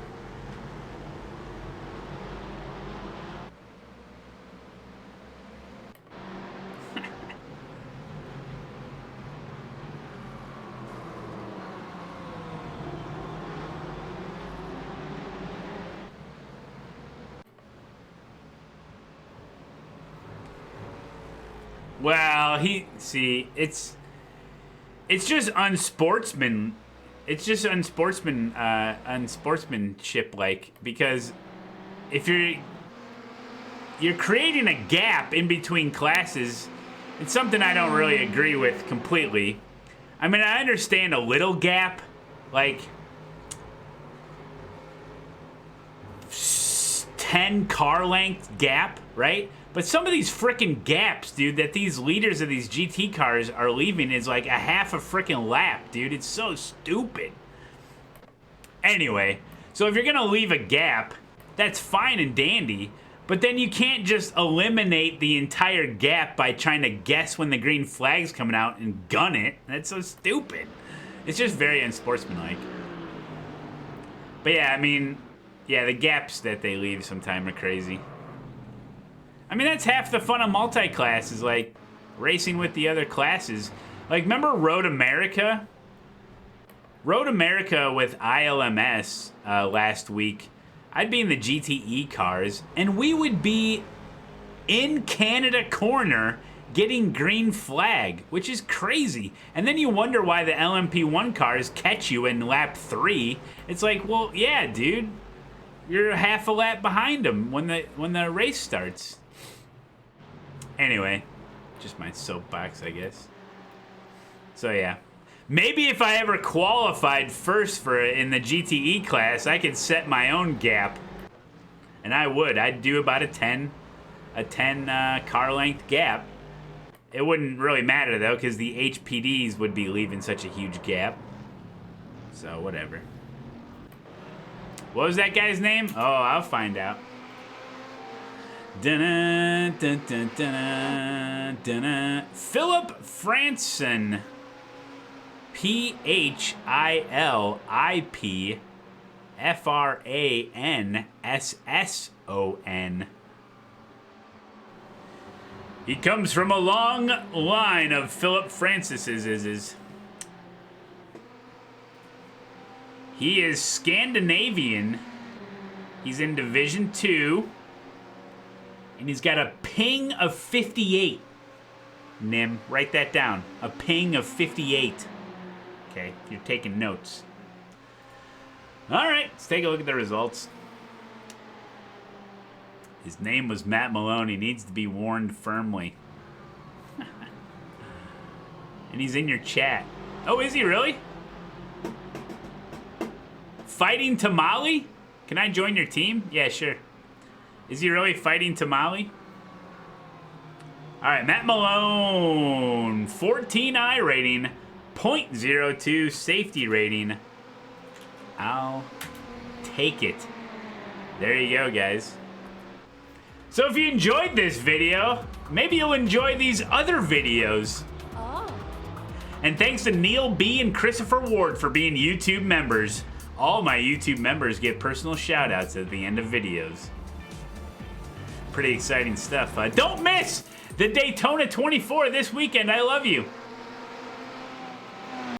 Well, it's just unsportsman. It's just unsportsmanship, like, because if you're creating a gap in between classes, it's something I don't really agree with completely. I mean, I understand a little gap, like 10 car length gap, right? But some of these frickin' gaps, dude, that these leaders of these GT cars are leaving is like a half a frickin' lap, dude. It's so stupid. Anyway, so if you're gonna leave a gap, that's fine and dandy, but then you can't just eliminate the entire gap by trying to guess when the green flag's coming out and gun it. That's so stupid. It's just very unsportsmanlike. But yeah, I mean, yeah, the gaps that they leave sometimes are crazy. I mean, that's half the fun of multi-class is, like, racing with the other classes. Like, remember Road America? Road America with ILMS last week. I'd be in the GTE cars, and we would be in Canada corner getting green flag, which is crazy. And then you wonder why the LMP1 cars catch you in lap 3. It's like, well, yeah, dude. You're half a lap behind them when the race starts. Anyway, just my soapbox, I guess. So yeah, maybe if I ever qualified first in the GTE class, I could set my own gap, and I would. I'd do about a 10 car length gap. It wouldn't really matter though, because the HPDs would be leaving such a huge gap. So whatever. What was that guy's name? Oh, I'll find out. Dun, dun, dun, dun, dun. Philip Franson. PHILIP FRANSSON. He comes from a long line of Philip Francises. He is Scandinavian. He's in Division 2. And he's got a ping of 58. Nim, write that down. A ping of 58. Okay, if you're taking notes. All right, let's take a look at the results. His name was Matt Malone. He needs to be warned firmly. And he's in your chat. Oh, is he really? Fighting Tamale? Can I join your team? Yeah, sure. Is he really Fighting Tamale? All right, Matt Malone. 14 I rating. 0.02 safety rating. I'll take it. There you go, guys. So if you enjoyed this video, maybe you'll enjoy these other videos. Oh. And thanks to Neil B. and Christopher Ward for being YouTube members. All my YouTube members get personal shout-outs at the end of videos. Pretty exciting stuff. Don't miss the Daytona 24 this weekend. I love you.